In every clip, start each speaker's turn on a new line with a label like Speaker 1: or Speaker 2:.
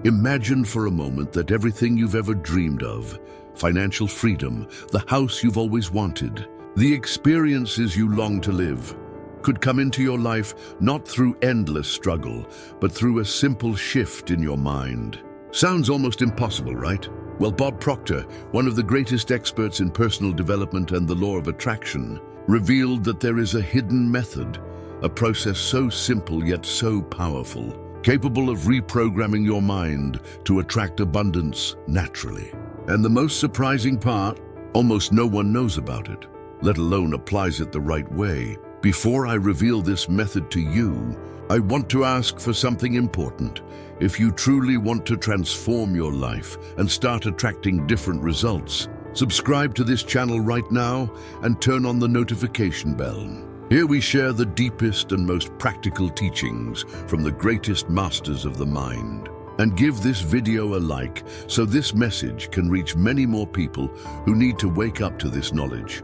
Speaker 1: Imagine for a moment that everything you've ever dreamed of, financial freedom, the house you've always wanted, the experiences you long to live, could come into your life not through endless struggle, but through a simple shift in your mind. Sounds almost impossible, right? Well, Bob Proctor, one of the greatest experts in personal development and the law of attraction, revealed that there is a hidden method, a process so simple yet so powerful, capable of reprogramming your mind to attract abundance naturally. And the most surprising part, almost no one knows about it, let alone applies it the right way. Before I reveal this method to you, I want to ask for something important. If you truly want to transform your life and start attracting different results, subscribe to this channel right now and turn on the notification bell. Here we share the deepest and most practical teachings from the greatest masters of the mind. And give this video a like so this message can reach many more people who need to wake up to this knowledge.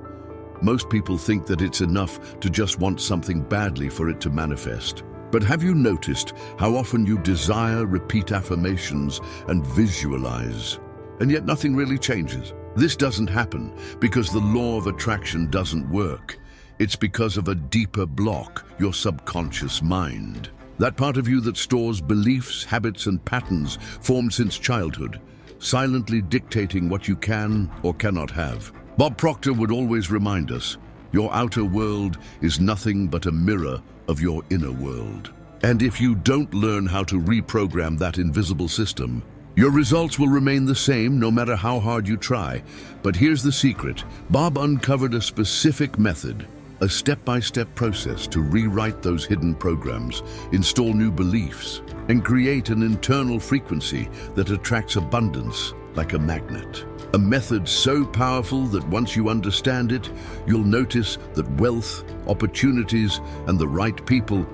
Speaker 1: Most people think that it's enough to just want something badly for it to manifest. But have you noticed how often you desire, repeat affirmations, and visualize, and yet nothing really changes? This doesn't happen because the law of attraction doesn't work. It's because of a deeper block, your subconscious mind. That part of you that stores beliefs, habits, and patterns formed since childhood, silently dictating what you can or cannot have. Bob Proctor would always remind us, your outer world is nothing but a mirror of your inner world. And if you don't learn how to reprogram that invisible system, your results will remain the same no matter how hard you try. But here's the secret. Bob uncovered a specific method, a step-by-step process to rewrite those hidden programs, install new beliefs, and create an internal frequency that attracts abundance like a magnet. A method so powerful that once you understand it, you'll notice that wealth, opportunities, and the right people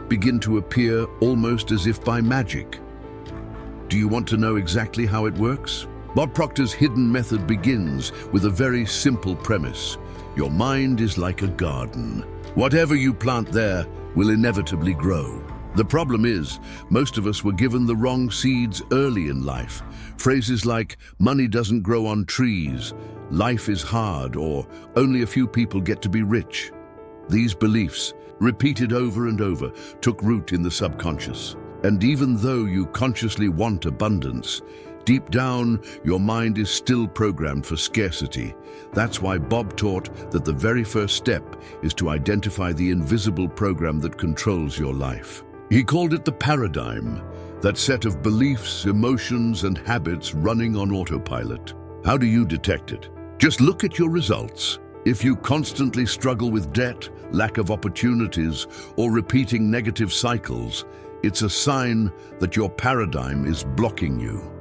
Speaker 1: begin to appear almost as if by magic. Do you want to know exactly how it works? Bob Proctor's hidden method begins with a very simple premise. Your mind is like a garden. Whatever you plant there will inevitably grow. The problem is, most of us were given the wrong seeds early in life. Phrases like, money doesn't grow on trees, life is hard, or only a few people get to be rich. These beliefs, repeated over and over, took root in the subconscious. And even though you consciously want abundance, deep down, your mind is still programmed for scarcity. That's why Bob taught that the very first step is to identify the invisible program that controls your life. He called it the paradigm, that set of beliefs, emotions, and habits running on autopilot. How do you detect it? Just look at your results. If you constantly struggle with debt, lack of opportunities, or repeating negative cycles, it's a sign that your paradigm is blocking you.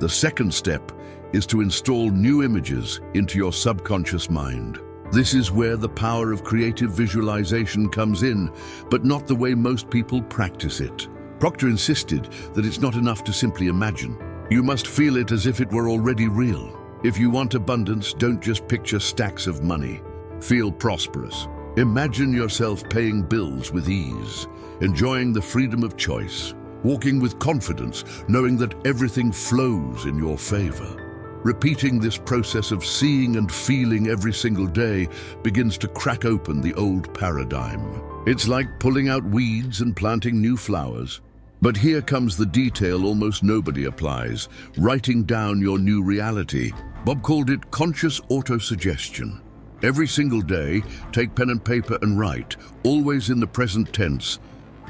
Speaker 1: The second step is to install new images into your subconscious mind. This is where the power of creative visualization comes in, but not the way most people practice it. Proctor insisted that it's not enough to simply imagine. You must feel it as if it were already real. If you want abundance, don't just picture stacks of money. Feel prosperous. Imagine yourself paying bills with ease, enjoying the freedom of choice, walking with confidence, knowing that everything flows in your favor. Repeating this process of seeing and feeling every single day begins to crack open the old paradigm. It's like pulling out weeds and planting new flowers. But here comes the detail almost nobody applies, writing down your new reality. Bob called it conscious autosuggestion. Every single day, take pen and paper and write, always in the present tense,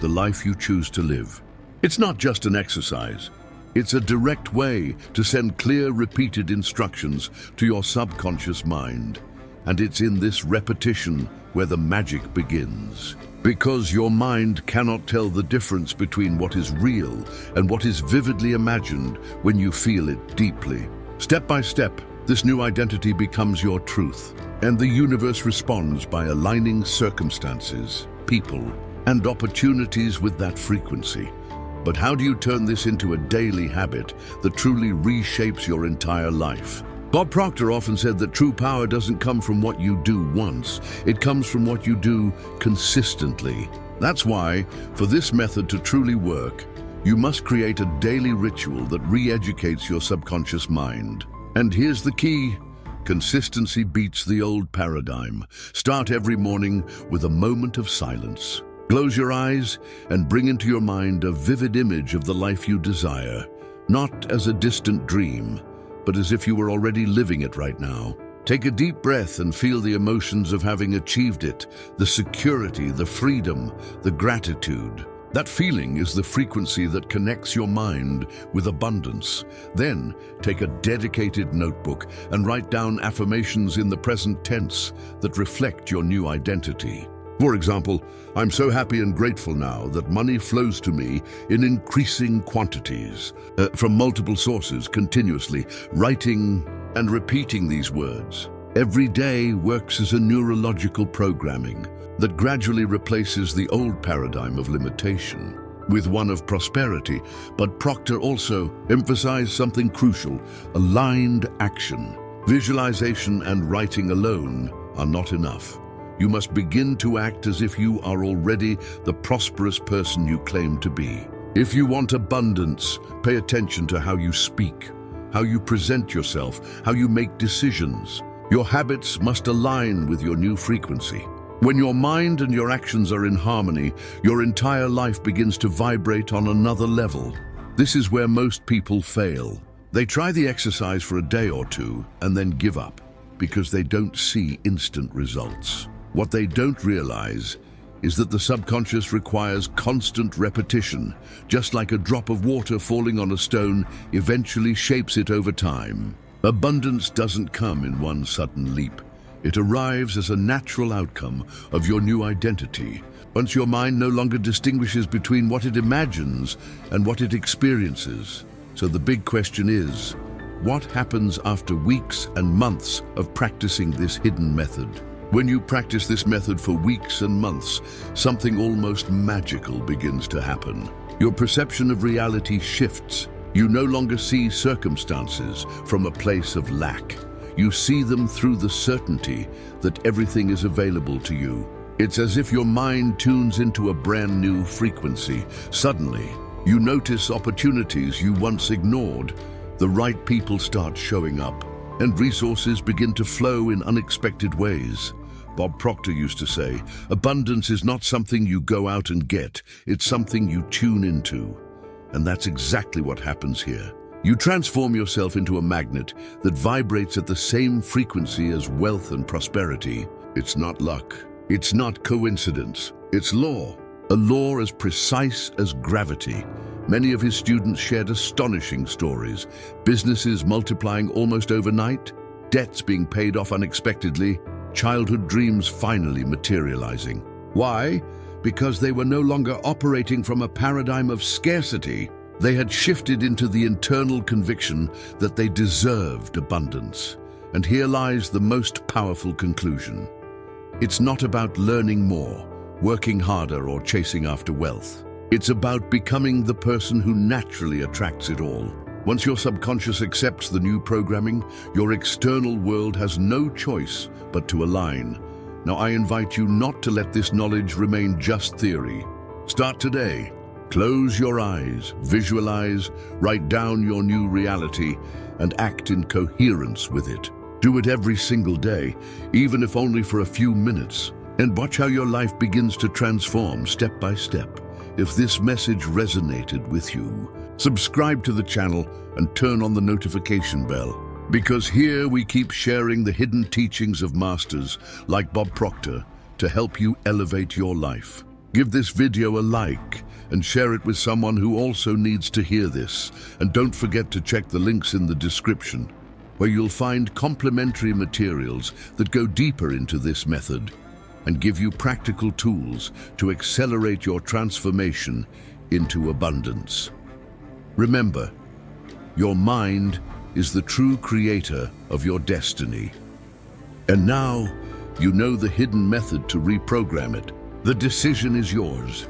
Speaker 1: the life you choose to live. It's not just an exercise. It's a direct way to send clear, repeated instructions to your subconscious mind. And it's in this repetition where the magic begins. Because your mind cannot tell the difference between what is real and what is vividly imagined when you feel it deeply. Step by step, this new identity becomes your truth. And the universe responds by aligning circumstances, people, and opportunities with that frequency. But how do you turn this into a daily habit that truly reshapes your entire life? Bob Proctor often said that true power doesn't come from what you do once, it comes from what you do consistently. That's why, for this method to truly work, You must create a daily ritual that re-educates your subconscious mind. And here's the key. Consistency beats the old paradigm. Start every morning with a moment of silence. Close your eyes and bring into your mind a vivid image of the life you desire, not as a distant dream, but as if you were already living it right now. Take a deep breath and feel the emotions of having achieved it, the security, the freedom, the gratitude. That feeling is the frequency that connects your mind with abundance. Then, take a dedicated notebook and write down affirmations in the present tense that reflect your new identity. For example, I'm so happy and grateful now that money flows to me in increasing quantities. From multiple sources, continuously, writing and repeating these words every day works as a neurological programming that gradually replaces the old paradigm of limitation with one of prosperity. But Proctor also emphasized something crucial: aligned action. Visualization and writing alone are not enough. You must begin to act as if you are already the prosperous person you claim to be. If you want abundance, pay attention to how you speak, how you present yourself, how you make decisions. Your habits must align with your new frequency. When your mind and your actions are in harmony, your entire life begins to vibrate on another level. This is where most people fail. They try the exercise for a day or two and then give up because they don't see instant results. What they don't realize is that the subconscious requires constant repetition. Just like a drop of water falling on a stone eventually shapes it over time. Abundance doesn't come in one sudden leap. It arrives as a natural outcome of your new identity. Once your mind no longer distinguishes between what it imagines and what it experiences. So the big question is, what happens after weeks and months of practicing this hidden method? When you practice this method for weeks and months, something almost magical begins to happen. Your perception of reality shifts. You no longer see circumstances from a place of lack. You see them through the certainty that everything is available to you. It's as if your mind tunes into a brand new frequency. Suddenly, you notice opportunities you once ignored. The right people start showing up, and resources begin to flow in unexpected ways. Bob Proctor used to say, abundance is not something you go out and get, it's something you tune into. And that's exactly what happens here. You transform yourself into a magnet that vibrates at the same frequency as wealth and prosperity. It's not luck. It's not coincidence. It's law. A law as precise as gravity. Many of his students shared astonishing stories. Businesses multiplying almost overnight, debts being paid off unexpectedly, childhood dreams finally materializing. Why? Because they were no longer operating from a paradigm of scarcity. They had shifted into the internal conviction that they deserved abundance. And here lies the most powerful conclusion. It's not about learning more, working harder, or chasing after wealth. It's about becoming the person who naturally attracts it all. Once your subconscious accepts the new programming, your external world has no choice but to align. Now I invite you not to let this knowledge remain just theory. Start today. Close your eyes, visualize, write down your new reality, and act in coherence with it. Do it every single day, even if only for a few minutes, and watch how your life begins to transform step by step. If this message resonated with you, subscribe to the channel and turn on the notification bell, because here we keep sharing the hidden teachings of masters like Bob Proctor to help you elevate your life. Give this video a like and share it with someone who also needs to hear this. And don't forget to check the links in the description, where you'll find complementary materials that go deeper into this method and give you practical tools to accelerate your transformation into abundance. Remember, your mind is the true creator of your destiny. And now you know the hidden method to reprogram it. The decision is yours.